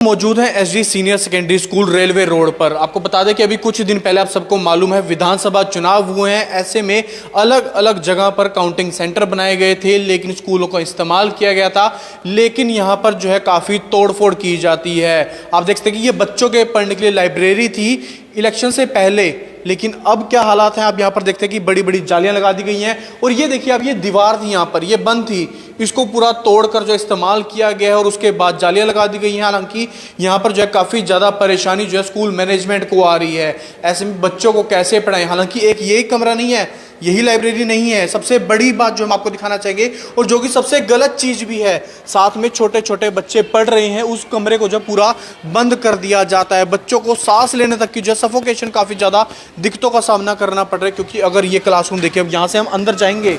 मौजूद है SD senior secondary school railway road पर। आपको बता दें कि अभी कुछ दिन पहले आप सबको मालूम है विधानसभा चुनाव हुए हैं। ऐसे में अलग अलग जगह पर काउंटिंग सेंटर बनाए गए थे, लेकिन स्कूलों का इस्तेमाल किया गया था। लेकिन यहाँ पर जो है काफ़ी तोड़फोड़ की जाती है। आप देख सकते हैं कि ये बच्चों के पढ़ने के लिए लाइब्रेरी थी इलेक्शन से पहले, लेकिन अब क्या हालात हैं आप यहाँ पर देखते हैं कि बड़ी बड़ी जालियाँ लगा दी गई हैं। और ये देखिए अब ये दीवार थी यहाँ पर, ये बंद थी, इसको पूरा तोड़कर जो इस्तेमाल किया गया है और उसके बाद जालियाँ लगा दी गई हैं। हालांकि यहाँ पर जो है काफ़ी ज़्यादा परेशानी जो है स्कूल मैनेजमेंट को आ रही है। ऐसे में बच्चों को कैसे पढ़ाएं? हालांकि एक यही कमरा नहीं है, यही लाइब्रेरी नहीं है। सबसे बड़ी बात जो हम आपको दिखाना चाहेंगे और जो कि सबसे गलत चीज़ भी है, साथ में छोटे छोटे बच्चे पढ़ रहे हैं, उस कमरे को जो पूरा बंद कर दिया जाता है। बच्चों को सांस लेने तक की जो सफोकेशन काफ़ी ज़्यादा दिक्कतों का सामना करना पड़ रहा है। क्योंकि अगर ये क्लासरूम देखिए, अब यहाँ से हम अंदर जाएंगे,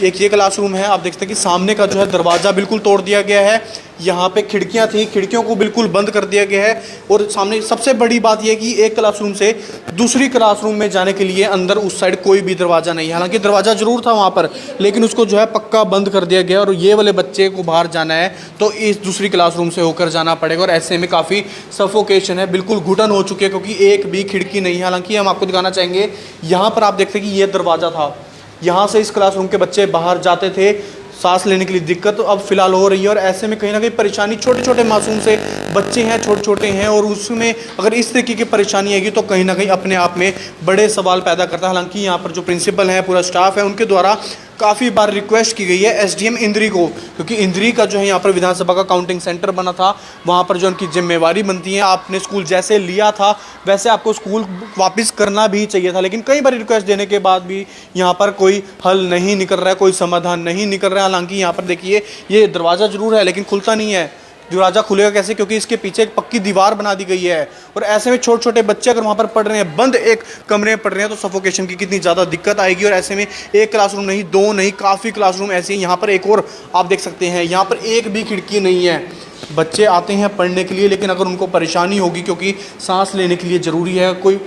एक ये क्लासरूम है, आप देख सकते हैं कि सामने का जो है दरवाज़ा बिल्कुल तोड़ दिया गया है। यहाँ पे खिड़कियाँ थी, खिड़कियों को बिल्कुल बंद कर दिया गया है। और सामने सबसे बड़ी बात यह कि एक क्लासरूम से दूसरी क्लासरूम में जाने के लिए अंदर उस साइड कोई भी दरवाज़ा नहीं है। हालांकि दरवाज़ा ज़रूर था वहाँ पर, लेकिन उसको जो है पक्का बंद कर दिया गया। और ये वाले बच्चे को बाहर जाना है तो इस दूसरी क्लासरूम से होकर जाना पड़ेगा। और ऐसे में काफ़ी सफोकेशन है, बिल्कुल घुटन हो चुकी है, क्योंकि एक भी खिड़की नहीं है। हालांकि हम आपको दिखाना चाहेंगे, यहाँ पर आप देखते हैं कि ये दरवाज़ा था, यहाँ से इस क्लासरूम के बच्चे बाहर जाते थे, सांस लेने के लिए दिक्कत तो अब फिलहाल हो रही है। और ऐसे में कहीं ना कहीं परेशानी, छोटे छोटे मासूम से बच्चे हैं, छोटे छोटे हैं, और उसमें अगर इस तरीके की परेशानी आएगी तो कहीं ना कहीं अपने आप में बड़े सवाल पैदा करता है। हालांकि यहाँ पर जो प्रिंसिपल है, पूरा स्टाफ है, उनके द्वारा काफ़ी बार रिक्वेस्ट की गई है एसडीएम इंद्री को, क्योंकि इंद्री का जो है यहाँ पर विधानसभा का काउंटिंग सेंटर बना था, वहाँ पर जो उनकी जिम्मेवारी बनती है, आपने स्कूल जैसे लिया था वैसे आपको स्कूल वापस करना भी चाहिए था। लेकिन कई बार रिक्वेस्ट देने के बाद भी यहाँ पर कोई हल नहीं निकल रहा है, कोई समाधान नहीं निकल रहा है। हालांकि यहाँ पर देखिए ये दरवाज़ा ज़रूर है, लेकिन खुलता नहीं है। दरवाज़ा खुलेगा कैसे? क्योंकि इसके पीछे एक पक्की दीवार बना दी गई है। और ऐसे में छोटे छोटे बच्चे अगर वहाँ पर पढ़ रहे हैं, बंद एक कमरे में पढ़ रहे हैं, तो सफोकेशन की कितनी ज़्यादा दिक्कत आएगी। और ऐसे में एक क्लासरूम नहीं, दो नहीं, काफ़ी क्लासरूम ऐसे हैं। यहाँ पर एक और आप देख सकते हैं, यहाँ पर एक भी खिड़की नहीं है। बच्चे आते हैं पढ़ने के लिए, लेकिन अगर उनको परेशानी होगी, क्योंकि सांस लेने के लिए ज़रूरी है, कोई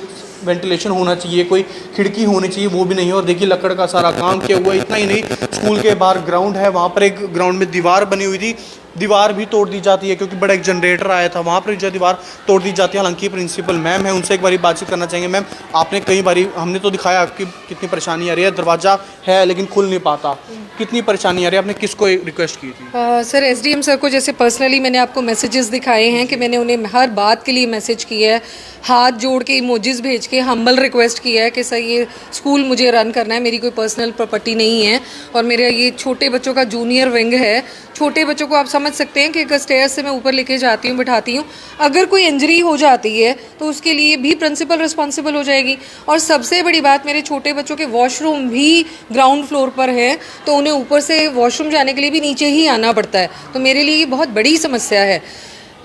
वेंटिलेशन होना चाहिए, कोई खिड़की होनी चाहिए, वो भी नहीं है। और देखिए लकड़ का सारा काम किया हुआ है। इतना ही नहीं, स्कूल के बाहर ग्राउंड है, वहाँ पर एक ग्राउंड में दीवार बनी हुई थी, दीवार भी तोड़ दी जाती है, क्योंकि बड़ा एक जनरेटर आया था, वहाँ पर जो दीवार तोड़ दी जाती है। हालांकि प्रिंसिपल मैम है, उनसे एक बारी बातचीत करना चाहेंगे। मैम, आपने कई बारी, हमने तो दिखाया आपकी कितनी परेशानी आ रही है, दरवाज़ा है लेकिन खुल नहीं पाता, कितनी परेशानी आ रही है, आपने किसको रिक्वेस्ट की थी? सर एसडीएम सर को जैसे पर्सनली मैंने आपको मैसेजेस दिखाए हैं कि मैंने उन्हें हर बात के लिए मैसेज किया है, हाथ जोड़ के इमोजीज भेज के हम्बल रिक्वेस्ट किया है कि सर ये स्कूल मुझे रन करना है, मेरी कोई पर्सनल प्रॉपर्टी नहीं है, और मेरा ये छोटे बच्चों का जूनियर विंग है। छोटे बच्चों को आप समझ सकते हैं कि अगर स्टेयर्स से मैं ऊपर लेके जाती हूँ, बिठाती हूँ, अगर कोई इंजरी हो जाती है तो उसके लिए भी प्रिंसिपल रिस्पॉन्सिबल हो जाएगी। और सबसे बड़ी बात, मेरे छोटे बच्चों के वॉशरूम भी ग्राउंड फ्लोर पर है, तो उन्हें ऊपर से वॉशरूम जाने के लिए भी नीचे ही आना पड़ता है। तो मेरे लिए ये बहुत बड़ी समस्या है।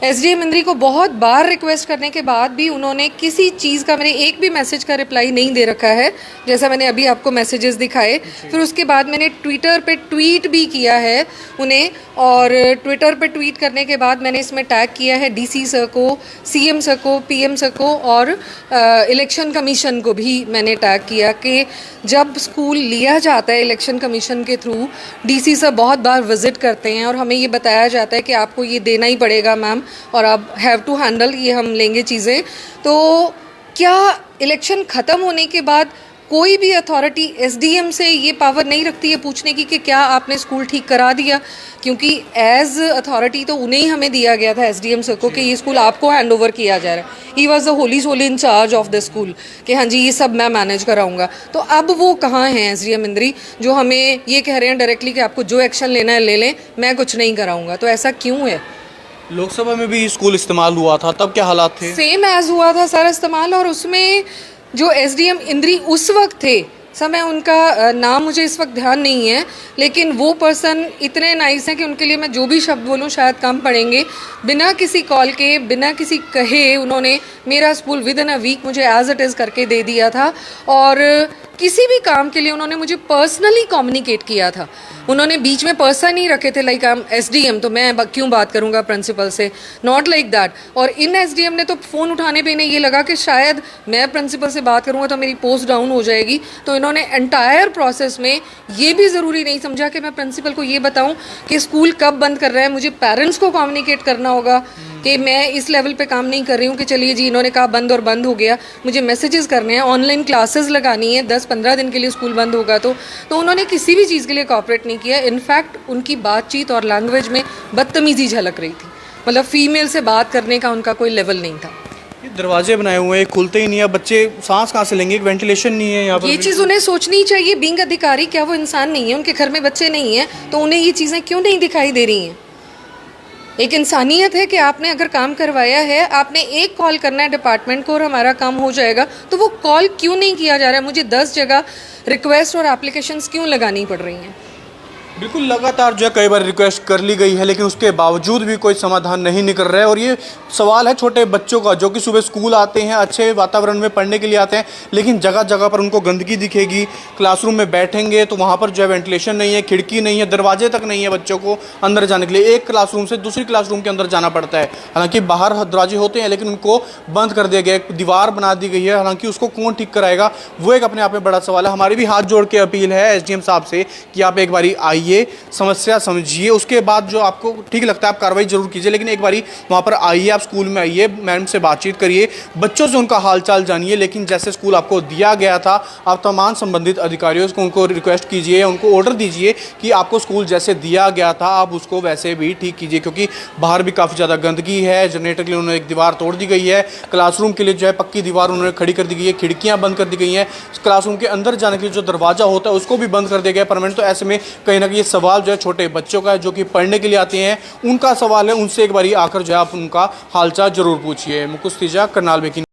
एसडीएम इंद्री को बहुत बार रिक्वेस्ट करने के बाद भी उन्होंने किसी चीज़ का, मैंने एक भी मैसेज का रिप्लाई नहीं दे रखा है, जैसा मैंने अभी आपको मैसेजेस दिखाए। फिर उसके बाद मैंने ट्विटर पे ट्वीट भी किया है उन्हें, और ट्विटर पे ट्वीट करने के बाद मैंने इसमें टैग किया है डीसी सर को, सीएम सर को, पीएम सर को, और इलेक्शन कमीशन को भी मैंने टैग किया कि जब स्कूल लिया जाता है इलेक्शन कमीशन के थ्रू, डीसी सर बहुत बार विजिट करते हैं और हमें ये बताया जाता है कि आपको ये देना ही पड़ेगा मैम, और आप हैव टू हैंडल, ये हम लेंगे चीज़ें। तो क्या इलेक्शन ख़त्म होने के बाद कोई भी अथॉरिटी एसडीएम से ये पावर नहीं रखती है पूछने की कि क्या आपने स्कूल ठीक करा दिया? क्योंकि एज अथॉरिटी तो उन्हें ही हमें दिया गया था एसडीएम सर को कि ये स्कूल आपको हैंड ओवर किया जा रहा है। He was the holy soul in charge of the school कि हाँ जी ये सब मैं मैनेज कराऊंगा। तो अब वो कहाँ हैं एसडीएम इंद्री, जो हमें ये कह रहे हैं डायरेक्टली कि आपको जो एक्शन लेना है ले लें, मैं कुछ नहीं कराऊंगा? तो ऐसा क्यों है? लोकसभा में भी स्कूल इस्तेमाल हुआ था, तब क्या हालात थे? सेम एज हुआ था सारा इस्तेमाल, और उसमें जो एसडीएम इंद्री उस वक्त थे, समय उनका नाम मुझे इस वक्त ध्यान नहीं है, लेकिन वो पर्सन इतने नाइस हैं कि उनके लिए मैं जो भी शब्द बोलूँ शायद कम पड़ेंगे। बिना किसी कॉल के, बिना किसी कहे, उन्होंने मेरा school within a week मुझे एज इट इज़ करके दे दिया था। और किसी भी काम के लिए उन्होंने मुझे पर्सनली कम्युनिकेट किया था। उन्होंने बीच में पर्सन ही रखे थे, लाइक आई एम एसडीएम तो मैं क्यों बात करूंगा प्रिंसिपल से, नॉट लाइक दैट। और इन एसडीएम ने तो फ़ोन उठाने पे इन्हें ये लगा कि शायद मैं प्रिंसिपल से बात करूंगा तो मेरी पोस्ट डाउन हो जाएगी, तो इन्होंने एंटायर प्रोसेस में ये भी ज़रूरी नहीं समझा कि मैं प्रिंसिपल को ये बताऊं कि स्कूल कब बंद कर रहा है, मुझे पेरेंट्स को कम्युनिकेट करना होगा, कि मैं इस लेवल पे काम नहीं कर रही हूँ कि चलिए जी इन्होंने कहा बंद और बंद हो गया, मुझे मैसेजेस करने हैं, ऑनलाइन क्लासेस लगानी है, 10-15 दिन के लिए स्कूल बंद होगा तो उन्होंने किसी भी चीज़ के लिए कॉपरेट नहीं किया। इनफैक्ट उनकी बातचीत और लैंग्वेज में बदतमीज़ी झलक रही थी, मतलब फीमेल से बात करने का उनका कोई लेवल नहीं था। ये दरवाजे बनाए हुए हैं, खुलते ही नहीं है, बच्चे सांस कहाँ से लेंगे, एक वेंटिलेशन नहीं है यहाँ पर। ये चीज़ उन्हें सोचनी चाहिए। बीइंग अधिकारी, क्या वो इंसान नहीं है? उनके घर में बच्चे नहीं हैं तो उन्हें ये चीज़ें क्यों नहीं दिखाई दे रही हैं? एक इंसानियत है कि आपने अगर काम करवाया है, आपने एक कॉल करना है डिपार्टमेंट को और हमारा काम हो जाएगा, तो वो कॉल क्यों नहीं किया जा रहा है? मुझे 10 जगह रिक्वेस्ट और एप्लीकेशंस क्यों लगानी पड़ रही हैं? बिल्कुल, लगातार जो है कई बार रिक्वेस्ट कर ली गई है, लेकिन उसके बावजूद भी कोई समाधान नहीं निकल रहा है। और ये सवाल है छोटे बच्चों का, जो कि सुबह स्कूल आते हैं, अच्छे वातावरण में पढ़ने के लिए आते हैं, लेकिन जगह जगह पर उनको गंदगी दिखेगी। क्लासरूम में बैठेंगे तो वहाँ पर जो है वेंटिलेशन नहीं है, खिड़की नहीं है, दरवाजे तक नहीं है बच्चों को अंदर जाने के लिए। एक क्लासरूम से दूसरी क्लासरूम के अंदर जाना पड़ता है, हालांकि बाहर दरवाजे होते हैं लेकिन उनको बंद कर दिया गया, एक दीवार बना दी गई है। हालांकि उसको कौन ठीक कराएगा, वो एक अपने आप में बड़ा सवाल है। हमारी भी हाथ जोड़ के अपील है SDM साहब से कि आप एक बारी आइए, समस्या समझिए, उसके बाद जो आपको ठीक लगता है आप कार्रवाई जरूर कीजिए, लेकिन एक बारी वहाँ पर आइए, आप स्कूल में आइए, मैडम से बातचीत करिए, बच्चों से उनका हालचाल जानिए। लेकिन जैसे स्कूल आपको दिया गया था, आप तमाम संबंधित अधिकारियों को उनको रिक्वेस्ट कीजिए, उनको ऑर्डर दीजिए कि आपको स्कूल जैसे दिया गया था आप उसको वैसे भी ठीक कीजिए, क्योंकि बाहर भी काफ़ी ज़्यादा गंदगी है। जनरेटर के लिए उन्होंने एक दीवार तोड़ दी गई है, क्लासरूम के लिए जो है पक्की दीवार उन्होंने खड़ी कर दी गई है, खिड़कियाँ बंद कर दी गई हैं, क्लासरूम के अंदर जाने के लिए जो दरवाज़ा होता है उसको भी बंद कर दिया गया परमानेंट। तो ऐसे में कहीं ना कहीं ये सवाल जो है छोटे बच्चों का है, जो कि पढ़ने के लिए आते हैं, उनका सवाल है। उनसे एक बारी आकर जो है आप उनका हालचाल जरूर पूछिए। मुकुश तीजा, करनाल ब्रेकिंग।